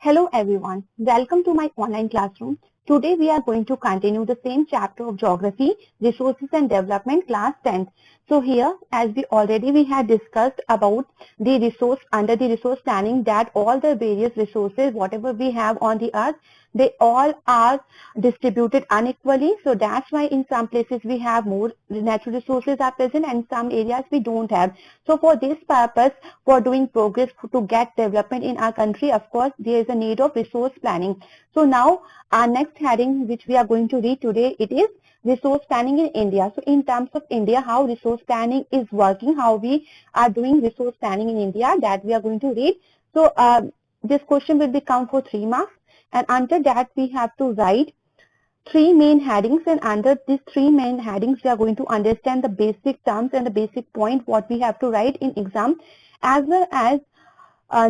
Hello everyone, welcome to my online classroom. Today we are going to continue the same chapter of Geography, Resources and Development, class 10th. So here, as we had discussed about the resource, under the resource planning, that all the various resources, whatever we have on the earth, they all are distributed unequally. So that's why in some places we have more natural resources are present and some areas we don't have. So for this purpose, for doing progress to get development in our country, of course, there is a need of resource planning. So now our next heading which we are going to read today, it is resource planning in India. So in terms of India, how resource planning is working, how we are doing resource planning in India, that we are going to read. So this question will be count for 3 marks, and under that we have to write 3 main headings, and under these 3 main headings we are going to understand the basic terms and the basic point what we have to write in exam, as well as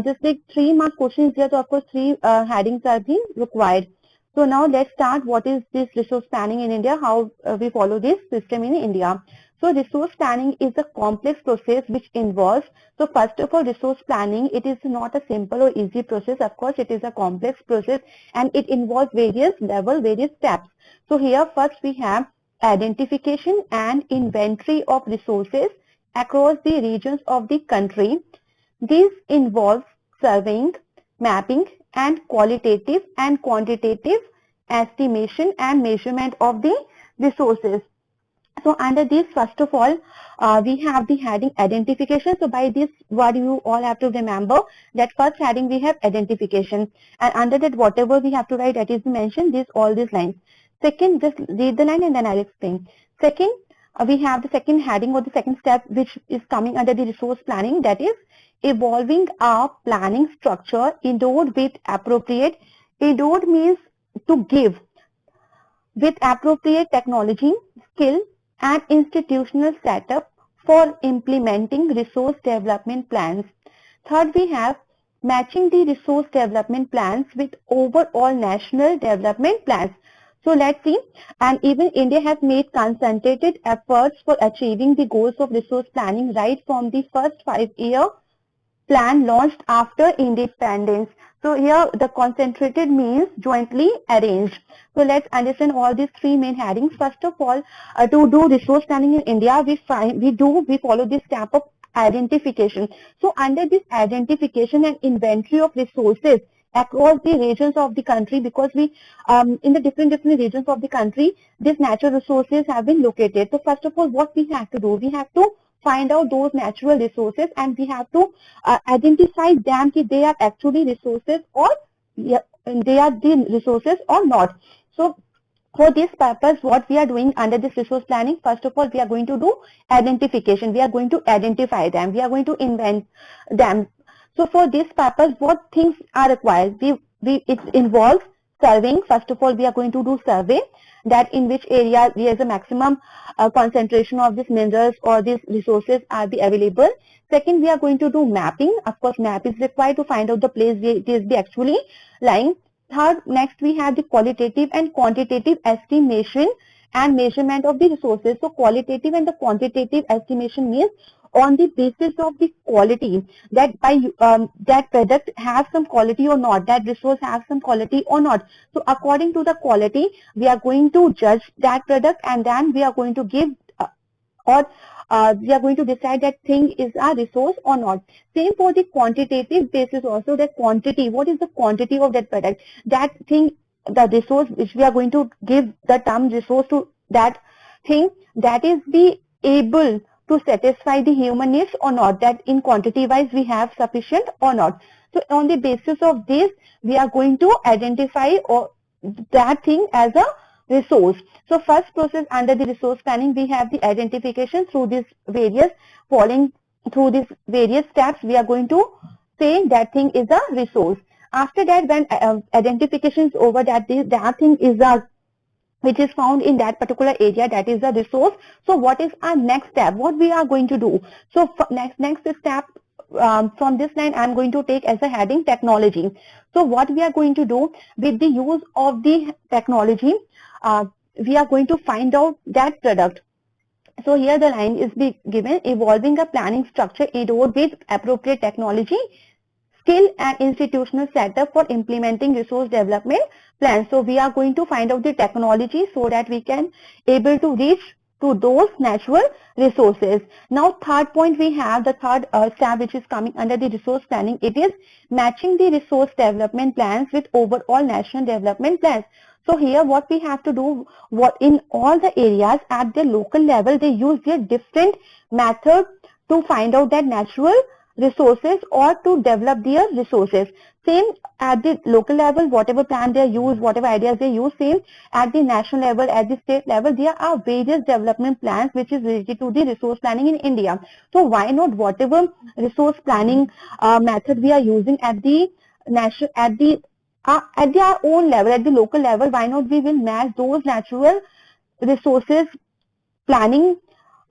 just like 3 mark questions here. So of course 3 headings are being required. So now let's start. What is this resource planning in India? How we follow this system in India? So resource planning is a complex process which involves, so first of all, resource planning, it is not a simple or easy process. Of course, it is a complex process and it involves various levels, various steps. So here first we have identification and inventory of resources across the regions of the country. This involves surveying, mapping, and qualitative and quantitative estimation and measurement of the resources. So under this, first of all, we have the heading identification. So by this, what you all have to remember, that first heading we have identification, and under that whatever we have to write, that is mentioned, this all these lines. Second, just read the line and then I'll explain. Second, we have the second heading or the second step which is coming under the resource planning, that is evolving our planning structure endowed with appropriate. Endowed means to give with appropriate technology, skill and institutional setup for implementing resource development plans. Third, we have matching the resource development plans with overall national development plans. So let's see, and even India has made concentrated efforts for achieving the goals of resource planning right from the first 5-year plan launched after independence. So here the concentrated means jointly arranged. So let's understand all these 3 main headings. First of all, to do resource planning in India, we follow this step of identification. So under this identification and inventory of resources across the regions of the country, because we in the different regions of the country, these natural resources have been located. So first of all, what we have to do, we have to find out those natural resources and we have to identify them if they are actually resources or they are the resources or not. So for this purpose, what we are doing under this resource planning, first of all, we are going to do identification. We are going to identify them. We are going to invent them. So for this purpose, what things are required? It involves surveying. First of all, we are going to do survey, that in which area there is a maximum concentration of these minerals or these resources are be available. Second, we are going to do mapping. Of course, map is required to find out the place where it is actually lying. Third, next we have the qualitative and quantitative estimation and measurement of the resources. So qualitative and the quantitative estimation means on the basis of the quality, that by that product has some quality or not, that resource has some quality or not. So according to the quality, we are going to judge that product and then we are going to give we are going to decide that thing is a resource or not. Same for the quantitative basis also, that quantity, what is the quantity of that product, that thing, the resource which we are going to give the term resource to, that thing, that is be able to satisfy the human needs or not, that in quantity wise we have sufficient or not. So on the basis of this, we are going to identify or that thing as a resource. So first process under the resource planning, we have the identification through these various steps. We are going to say that thing is a resource. After that, when identification is over, that thing is a which is found in that particular area, that is a resource. So what is our next step? What we are going to do? So next step from this line I am going to take as a heading technology. So what we are going to do with the use of the technology, we are going to find out that product. So here the line is given, evolving a planning structure endowed with appropriate technology, skill and institutional setup for implementing resource development plans. So we are going to find out the technology so that we can able to reach to those natural resources. Now third point, we have the third step which is coming under the resource planning. It is matching the resource development plans with overall national development plans. So here what we have to do, what in all the areas at the local level they use their different methods to find out that natural resources or to develop their resources. Same at the local level, whatever plan they use, whatever ideas they use, same at the national level, at the state level, there are various development plans which is related to the resource planning in India. So why not whatever resource planning method we are using at the national, at their own level, at the local level, why not we will match those natural resources planning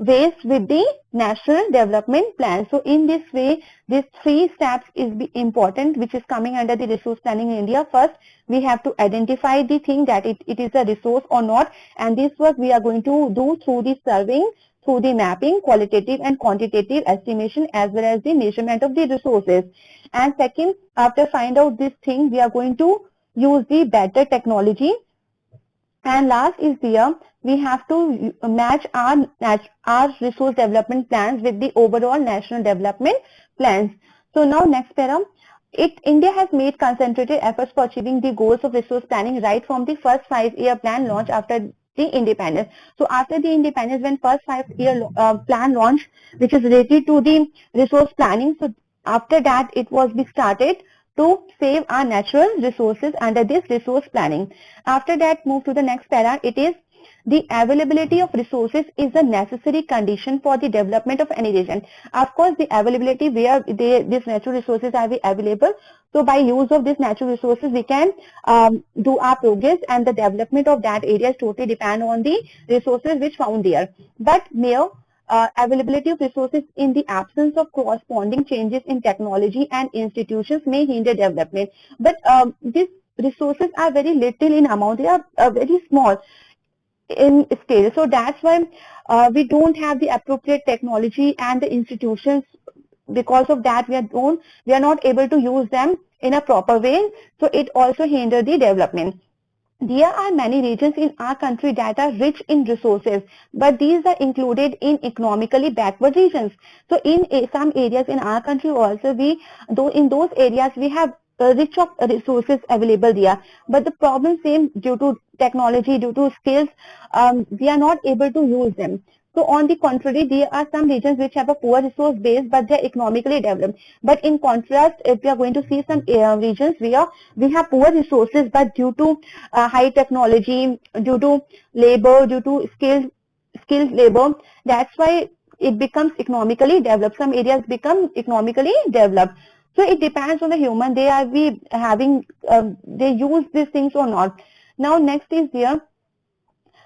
ways with the national development plan. So in this way, these three steps is important, which is coming under the resource planning in India. First, we have to identify the thing that it is a resource or not, and this work we are going to do through the surveying, through the mapping, qualitative and quantitative estimation, as well as the measurement of the resources. And second, after find out this thing, we are going to use the better technology. And last is here, we have to match our resource development plans with the overall national development plans. So now next para, India has made concentrated efforts for achieving the goals of resource planning right from the first 5-year plan launch after the independence. So after the independence, when first 5-year plan launch, which is related to the resource planning, so after that it was started to save our natural resources under this resource planning. After that, move to the next para. It is the availability of resources is a necessary condition for the development of any region. Of course, the availability where these natural resources are available. So by use of these natural resources, we can do our progress, and the development of that area is totally depend on the resources which found there. But mere availability of resources in the absence of corresponding changes in technology and institutions may hinder development. But these resources are very little in amount. They are very small in scale. So that's why we don't have the appropriate technology and the institutions. Because of that, we are not able to use them in a proper way. So it also hinders the development. There are many regions in our country that are rich in resources, but these are included in economically backward regions. So in some areas in our country also, in those areas we have rich of resources available there. But the problem same due to technology, due to skills, we are not able to use them. So on the contrary, there are some regions which have a poor resource base, but they are economically developed. But in contrast, if we are going to see some regions where we have poor resources, but due to high technology, due to labor, due to skilled labor, that's why it becomes economically developed. Some areas become economically developed. So it depends on the human. They use these things or not. Now next is here.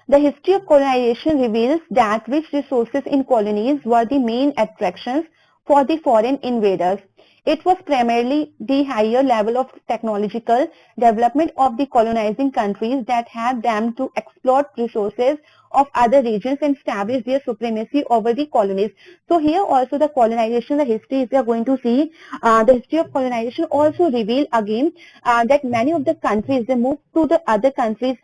The history of colonization reveals that rich resources in colonies were the main attractions for the foreign invaders. It was primarily the higher level of technological development of the colonizing countries that had them to exploit resources of other regions and establish their supremacy over the colonies. So here also the colonization, the history, if we are going to see, the history of colonization also reveal again that many of the countries, they moved to the other countries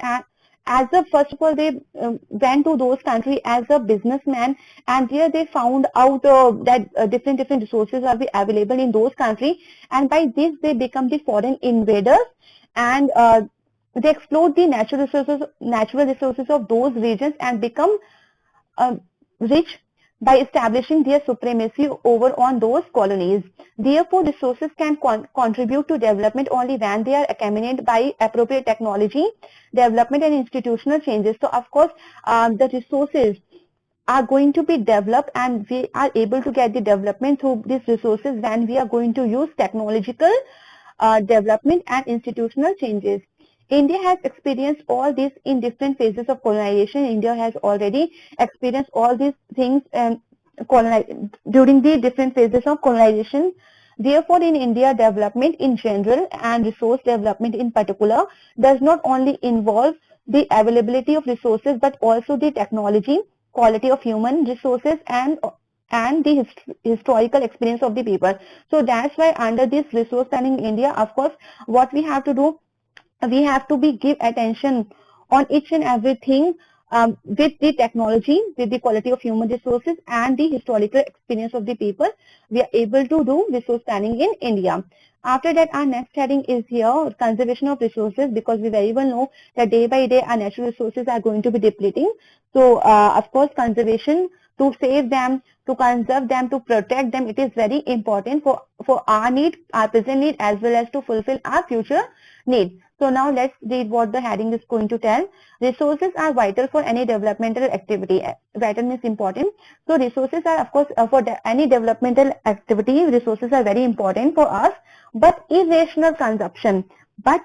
first of all, they went to those countries as a businessman, and there they found out that different resources are available in those countries, and by this they become the foreign invaders, and they exploit the natural resources of those regions and become rich by establishing their supremacy over on those colonies. Therefore, resources can contribute to development only when they are accompanied by appropriate technology, development and institutional changes. So, of course, the resources are going to be developed, and we are able to get the development through these resources when we are going to use technological development and institutional changes. India has experienced all this in different phases of colonization. India has already experienced all these things during the different phases of colonization. Therefore, in India, development in general and resource development in particular does not only involve the availability of resources, but also the technology, quality of human resources, and and the historical experience of the people. So that's why under this resource planning in India, of course, what we have to do, we have to be give attention on each and everything with the technology, with the quality of human resources and the historical experience of the people. We are able to do resource planning in India. After that, our next heading is here, conservation of resources, because we very well know that day by day our natural resources are going to be depleting. So, of course, conservation, to save them, to conserve them, to protect them, it is very important for our need, our present need, as well as to fulfill our future need. So now let's read what the heading is going to tell. Resources are vital for any developmental activity. Vital means important. So resources are, of course, for any developmental activity, resources are very important for us, but irrational consumption. But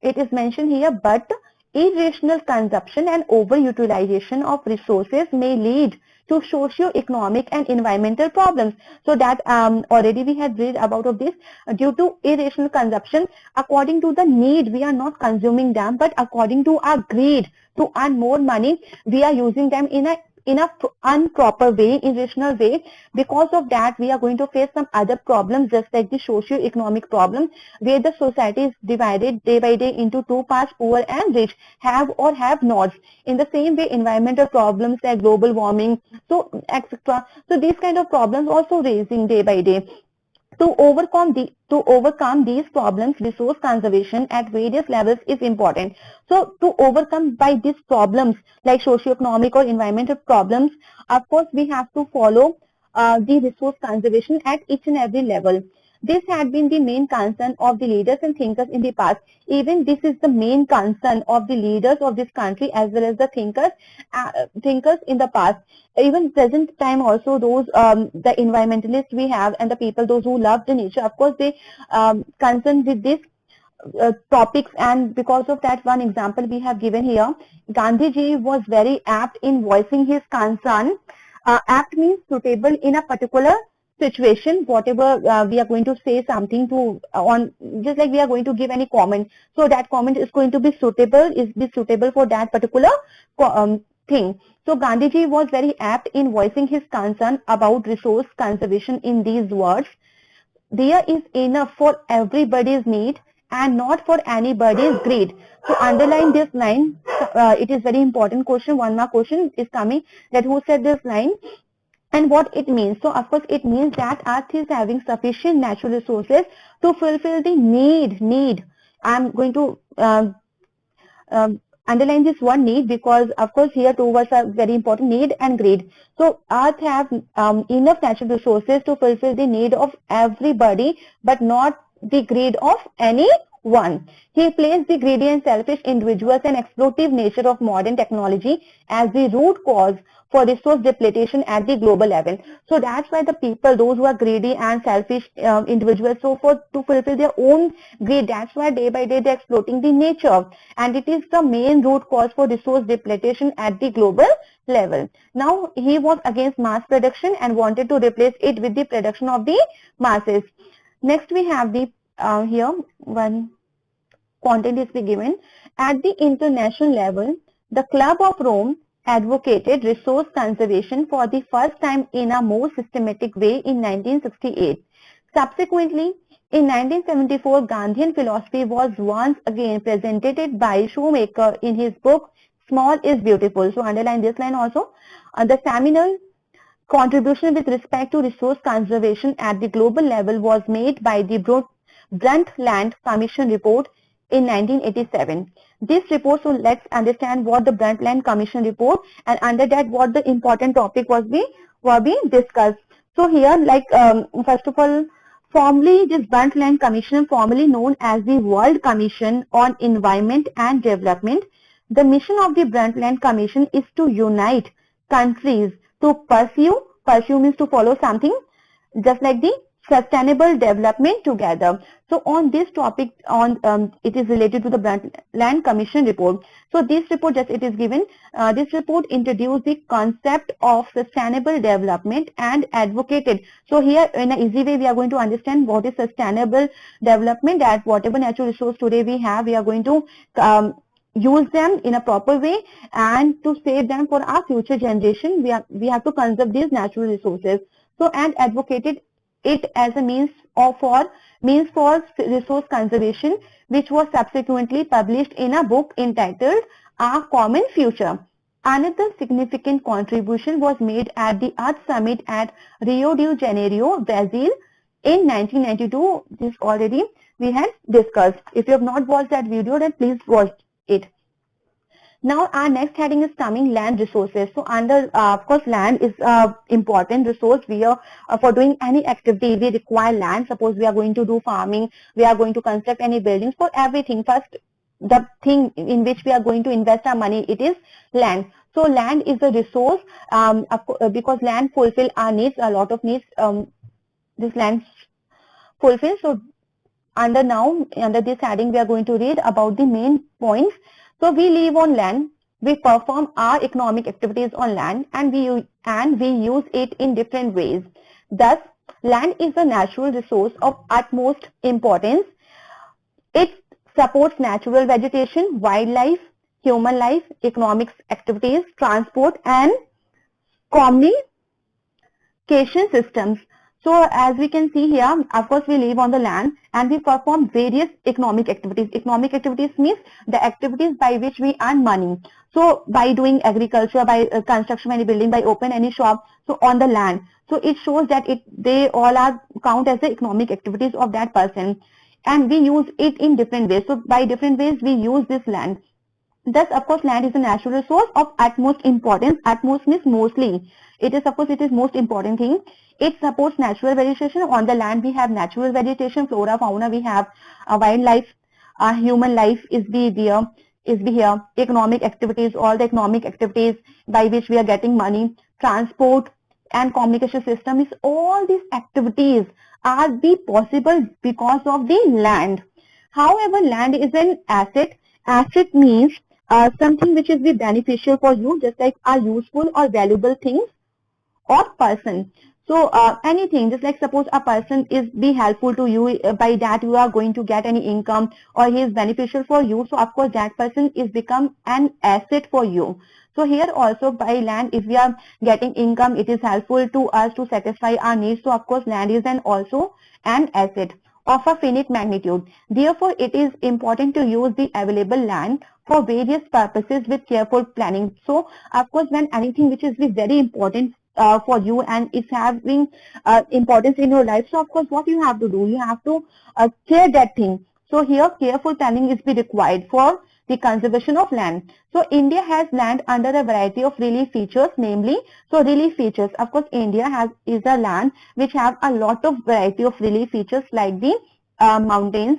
it is mentioned here, but irrational consumption and overutilization of resources may lead to socio-economic and environmental problems. So that already we had read about of this. Due to irrational consumption, according to the need, we are not consuming them, but according to our greed to earn more money, we are using them in a improper way, irrational way. Because of that, we are going to face some other problems, just like the socio-economic problem, where the society is divided day by day into two parts, poor and rich, have or have nots. In the same way, environmental problems like global warming, so etc. So these kind of problems also raising day by day. To overcome these problems, resource conservation at various levels is important. So to overcome by these problems like socio-economic or environmental problems, of course we have to follow the resource conservation at each and every level. This had been the main concern of the leaders and thinkers in the past. Even this is the main concern of the leaders of this country as well as the thinkers in the past. Even present time also, those the environmentalists we have and the people, those who love the nature, of course they concerned with this topics, and because of that, one example we have given here. Gandhiji was very apt in voicing his concern. Apt means suitable in a particular situation. Whatever we are going to say something to on, just like we are going to give any comment, so that comment is going to be suitable for that particular thing. So Gandhiji was very apt in voicing his concern about resource conservation in these words: there is enough for everybody's need and not for anybody's greed. So underline this line. It is very important question. One more question is coming, that who said this line and what it means. So of course it means that Earth is having sufficient natural resources to fulfill the need. I'm going to underline this one, need, because of course here two words are very important, need and greed. So Earth have enough natural resources to fulfill the need of everybody, but not the greed of anyone. He placed the greedy and selfish individuals and exploitative nature of modern technology as the root cause for resource depletion at the global level. So that's why the people, those who are greedy and selfish individuals, so for to fulfill their own greed, that's why day by day they're exploiting the nature, and it is the main root cause for resource depletion at the global level. Now he was against mass production and wanted to replace it with the production of the masses. Next we have the here one content is given. At the international level, the Club of Rome advocated resource conservation for the first time in a more systematic way in 1968. Subsequently, in 1974, Gandhian philosophy was once again presented by Shoemaker in his book Small is Beautiful. So underline this line also. The seminal contribution with respect to resource conservation at the global level was made by the Brundtland Commission report in 1987. This report, so let's understand what the Brundtland Commission report, and under that what the important topic was being discussed. So here, like first of all, formally this Brundtland Commission, formerly known as the World Commission on Environment and Development, the mission of the Brundtland Commission is to unite countries to pursue means to follow something, just like the sustainable development together. So on this topic, it is related to the Brundtland Commission report. So this report, just it is given, this report introduced the concept of sustainable development and advocated. So here in an easy way we are going to understand what is sustainable development, that whatever natural resource today we have, we are going to use them in a proper way, and to save them for our future generation, we have to conserve these natural resources. So and advocated it as a means for resource conservation, which was subsequently published in a book entitled Our Common Future. Another significant contribution was made at the Earth Summit at Rio de Janeiro, Brazil in 1992. This already we had discussed. If you have not watched that video, then please watch it. Now our next heading is coming land resources. So under of course land is important resource. We are for doing any activity we require land. Suppose we are going to do farming, we are going to construct any buildings, for everything first the thing in which we are going to invest our money, it is land. So land is a resource because land fulfill our needs, a lot of needs this land fulfills. So under this heading we are going to read about the main points. So we live on land, we perform our economic activities on land, and we use it in different ways. Thus, land is a natural resource of utmost importance. It supports natural vegetation, wildlife, human life, economic activities, transport, and communication systems. So as we can see here, of course we live on the land and we perform various economic activities. Economic activities means the activities by which we earn money. So by doing agriculture, by construction of any building, by open any shop, so on the land. So it shows that they all are count as the economic activities of that person. And we use it in different ways. So by different ways we use this land. Thus, of course, land is a natural resource of utmost importance. Utmost means mostly. It is, of course, it is most important thing. It supports natural vegetation. On the land, we have natural vegetation, flora, fauna. We have wildlife, human life is here. Economic activities, all the economic activities by which we are getting money, transport and communication system is all these activities are be possible because of the land. However, land is an asset. Asset means something which is be beneficial for you, just like a useful or valuable things or person. So anything, just like suppose a person is be helpful to you, by that you are going to get any income, or he is beneficial for you. So of course that person is become an asset for you. So here also by land, if we are getting income, it is helpful to us to satisfy our needs. So of course land is also an asset of a finite magnitude. Therefore, it is important to use the available land for various purposes with careful planning. So, of course, when anything which is very important for you and it's having importance in your life, so of course, what you have to do, you have to care that thing. So here, careful planning is be required for the conservation of land. So India has land under a variety of relief features, namely, so relief features, of course, India is a land which have a lot of variety of relief features like the mountains,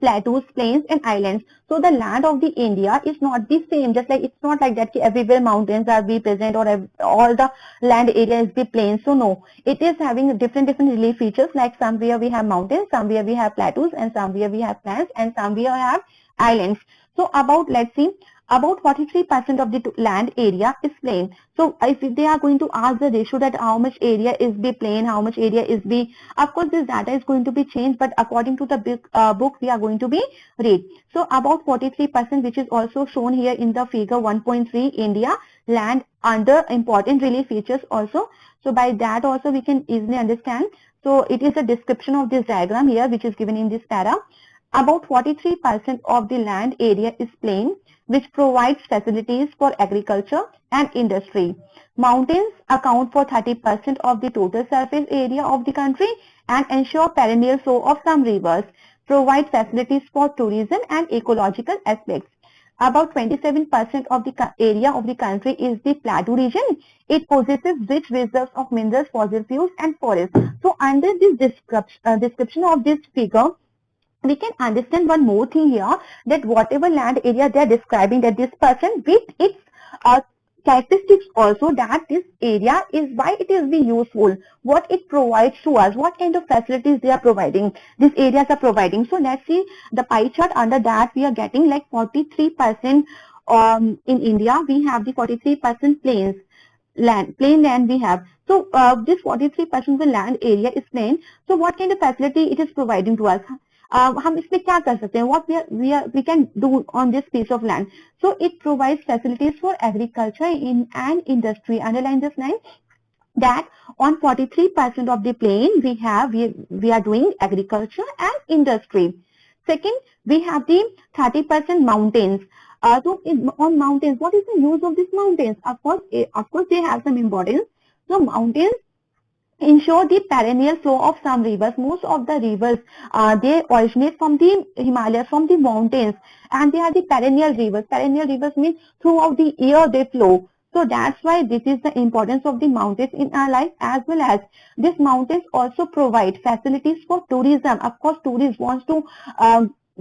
plateaus, plains and islands. So the land of the India is not the same, just like it's not like that everywhere mountains are be present or all the land area is be plain. So no, it is having different relief features, like somewhere we have mountains, somewhere we have plateaus, and somewhere we have plains, and somewhere we have islands. So about, let's see, about 43% of the land area is plain. So if they are going to ask the ratio that how much area is be plain, how much area is be, of course this data is going to be changed, but according to the book we are going to be read. So about 43%, which is also shown here in the figure 1.3, India land under important relief features also. So by that also we can easily understand. So it is a description of this diagram here which is given in this para. About 43% of the land area is plain, which provides facilities for agriculture and industry. Mountains account for 30% of the total surface area of the country and ensure perennial flow of some rivers, provide facilities for tourism and ecological aspects. About 27% of the area of the country is the plateau region. It possesses rich reserves of minerals, fossil fuels and forests. So under this description of this figure, we can understand one more thing here, that whatever land area they are describing, that this person with its characteristics also, that this area is why it is be useful, what it provides to us, what kind of facilities they are providing, these areas are providing. So let's see the pie chart. Under that we are getting like 43% in India we have the 43% plain land we have. So this 43% of the land area is plain. So what kind of facility it is providing to us? हम इसमें क्या कर सकते हैं? What we can do on this piece of land? So it provides facilities for agriculture and industry. Underline this line. that on 43% of the plain we are doing agriculture and industry. Second, we have the 30% mountains. On mountains, what is the use of these mountains? Of course, they have some importance. So mountains ensure the perennial flow of some rivers. Most of the rivers, they originate from the Himalayas, from the mountains, and they are the perennial rivers. Perennial rivers means throughout the year they flow. So that's why this is the importance of the mountains in our life, as well as these mountains also provide facilities for tourism. Of course, tourists wants to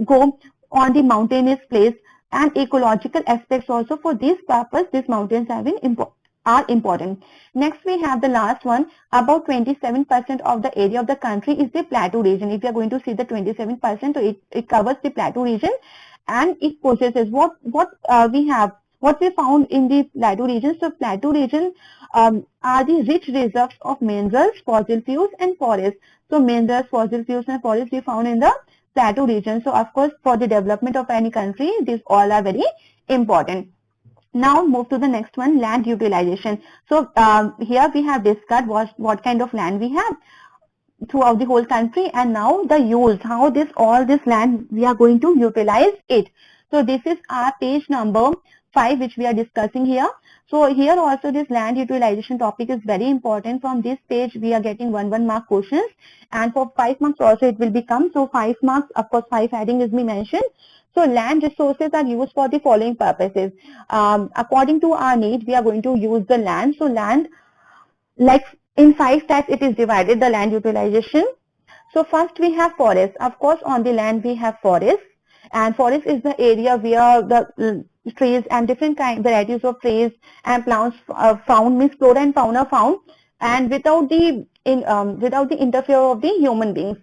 go on the mountainous place, and ecological aspects also. For this purpose, these mountains are important. Next, we have the last one. About 27% of the area of the country is the plateau region. If you are going to see the 27%, so it covers the plateau region, and it possesses what we found in the plateau region. So plateau region are the rich reserves of minerals, fossil fuels, and forests. So minerals, fossil fuels, and forests we found in the plateau region. So of course, for the development of any country, these all are very important. Now move to the next one, land utilization. So here we have discussed what kind of land we have throughout the whole country, and now the use, how all this land we are going to utilize it. So this is our page number 5 which we are discussing here. So here also this land utilization topic is very important. From this page we are getting 1 mark questions, and for 5 marks also it will become. So 5 marks, of course 5 heading is being mentioned. So land resources are used for the following purposes. According to our need, we are going to use the land. So land, like in 5 types it is divided, the land utilization. So first we have forest. Of course, on the land we have forest, and forest is the area where the trees and different varieties of trees and plants found, means flora and fauna found, and without the interfere of the human beings.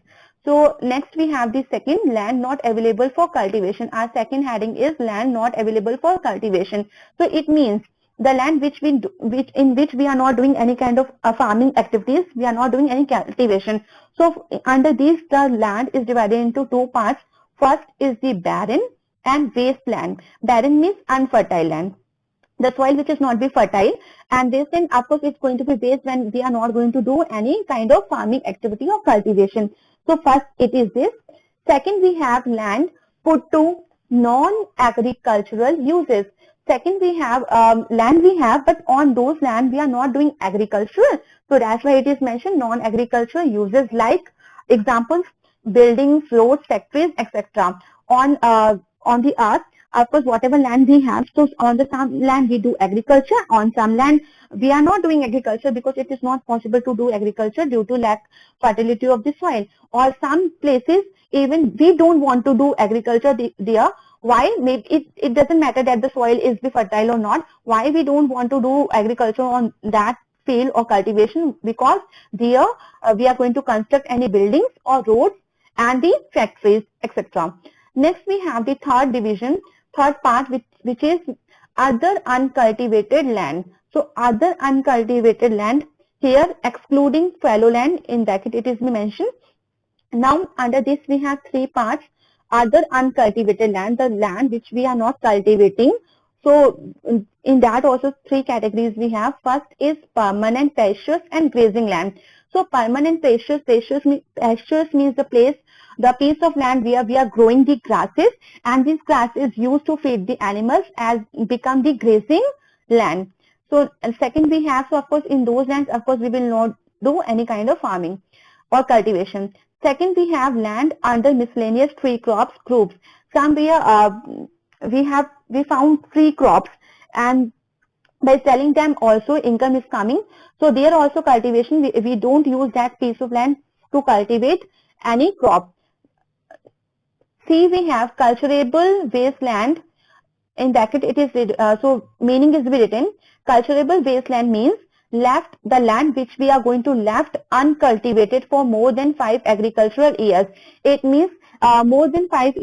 So next we have the second, land not available for cultivation. Our second heading is land not available for cultivation. So it means the land in which we are not doing any kind of farming activities, we are not doing any cultivation. So under this, the land is divided into 2 parts. First is the barren and wasteland. Barren means unfertile land, the soil which is not be fertile, and this then of course it's going to be waste when we are not going to do any kind of farming activity or cultivation. So first it is this. Second, we have land put to non-agricultural uses. Second, we have land we have, but on those land we are not doing agriculture. So that's why it is mentioned non-agricultural uses, like examples, buildings, roads, factories, etc. On the earth, of course, whatever land we have, so on some land we do agriculture, on some land we are not doing agriculture because it is not possible to do agriculture due to lack fertility of the soil. Or some places even we don't want to do agriculture there. Why? Maybe it doesn't matter that the soil is fertile or not. Why we don't want to do agriculture on that field or cultivation? Because there we are going to construct any buildings or roads and the factories, etc. Next we have the third division, third part, which is other uncultivated land. So other uncultivated land, here excluding fallow land, in bracket it is mentioned. Now under this we have 3 parts. Other uncultivated land, the land which we are not cultivating. So in that also 3 categories we have. First is permanent pastures and grazing land. So permanent pastures means the place, the piece of land where we are growing the grasses, and this grass is used to feed the animals as become the grazing land. So second we have, so of course in those lands of course we will not do any kind of farming or cultivation. Second, we have land under miscellaneous tree crops groups. Somewhere we found tree crops, and by selling them also income is coming. So there also cultivation, we don't use that piece of land to cultivate any crop. See, we have cultivable wasteland. In bracket it is so meaning is written. Cultivable wasteland means the land which we are going to left uncultivated for more than 5 agricultural years. It means more than 5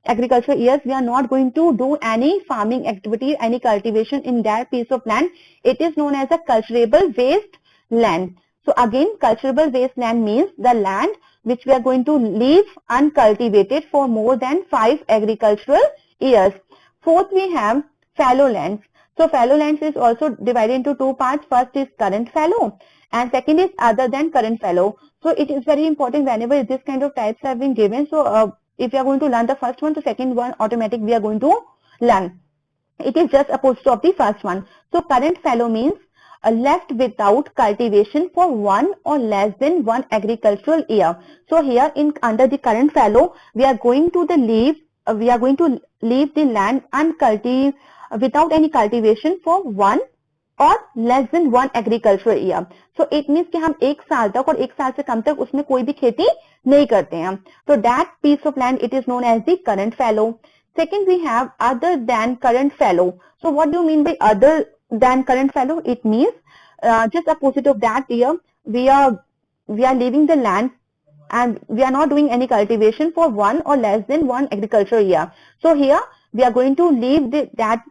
agricultural years we are not going to do any farming activity, any cultivation in that piece of land. It is known as a cultivable waste land. So again, cultivable waste land means the land which we are going to leave uncultivated for more than 5 agricultural years. Fourth, we have fallow lands. So fallow lands is also divided into two parts. First is current fallow and second is other than current fallow. So it is very important whenever this kind of types have been given. So if you are going to learn the first one, the second one automatic we are going to learn. It is just opposite of the first one. So current fallow means left without cultivation for one or less than one agricultural year. So here in under the current fallow, we are going to leave the land uncultivated without any cultivation for one और less than one agricultural year. So it means कि हम एक साल तक और एक साल से कम तक उसमें कोई भी खेती नहीं करते हैं. तो that piece of land it is known as the current fallow. Second, we have other than current fallow. So what do you mean by other than current fallow? It means just opposite of that here, we are leaving the land and we are not doing any cultivation for one or less than one agricultural year. So here we are going to leave that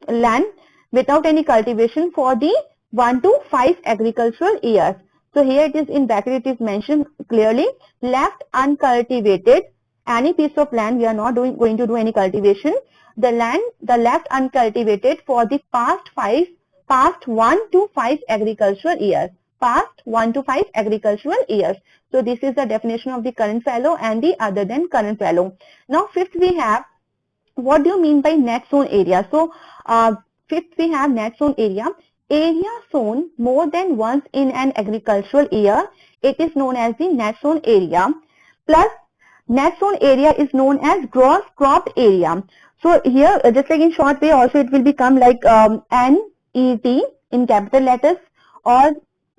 land without any cultivation for the 1 to 5 agricultural years. So here it is in bracket, it is mentioned clearly, left uncultivated. Any piece of land we are not going to do any cultivation. The left uncultivated for the past 1 to 5 agricultural years. Past 1 to 5 agricultural years. So this is the definition of the current fallow and the other than current fallow. Now fifth we have, what do you mean by net sown area? So fifth we have net sown area. Area sown more than once in an agricultural year. It is known as the net sown area. Plus net sown area is known as gross cropped area. So here, just like in short way, also it will become like NET in capital letters or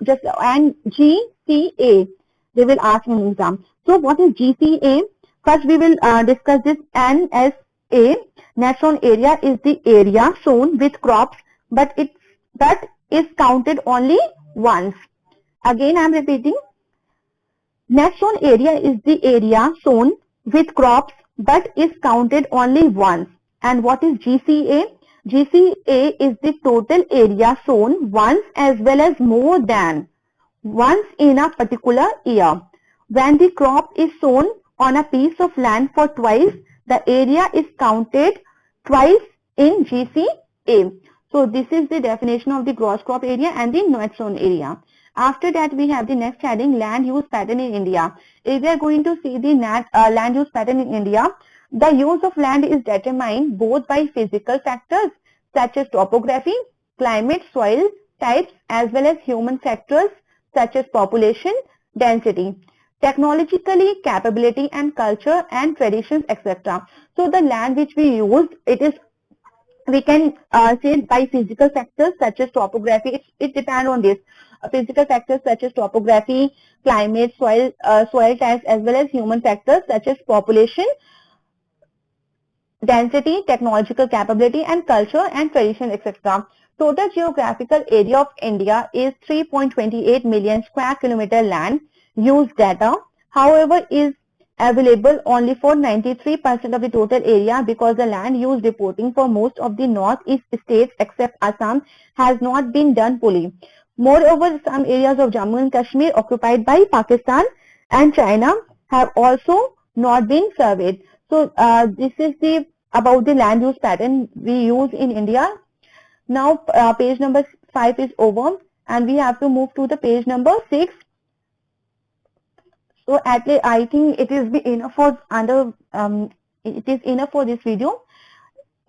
just GCA. They will ask in exam. So what is GCA? First we will discuss this NSA. Net sown area is the area sown with crops, but that is counted only once. Again I am repeating. Net sown area is the area sown with crops but is counted only once. And what is GCA? GCA is the total area sown once as well as more than once in a particular year. When the crop is sown on a piece of land for twice, the area is counted twice in GCA. So this is the definition of the gross crop area and the net sown area. After that, we have the next heading, land use pattern in India. If we are going to see the land use pattern in India, the use of land is determined both by physical factors such as topography, climate, soil types, as well as human factors such as population, density, technologically capability and culture and traditions, etc. So the land which we use, we can say by physical factors such as topography. It depends on this. Physical factors such as topography, climate, soil types, as well as human factors such as population, density, technological capability, and culture and tradition, etc. Total geographical area of India is 3.28 million square kilometer land use data. However, is available only for 93% of the total area because the land use reporting for most of the northeast states except Assam has not been done fully. Moreover, some areas of Jammu and Kashmir occupied by Pakistan and China have also not been surveyed. So this is about the land use pattern we use in India. Now page number 5 is over and we have to move to the page number 6. So at least I think it is enough for enough for this video.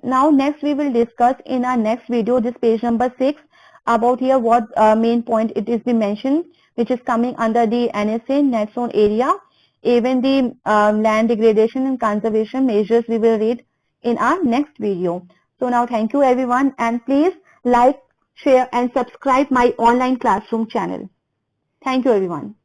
Now next we will discuss in our next video this page number 6 about here what main point it is mentioned, which is coming under the NSA net sown area. Even the land degradation and conservation measures we will read in our next video. So now thank you everyone and please like, share and subscribe my online classroom channel. Thank you everyone.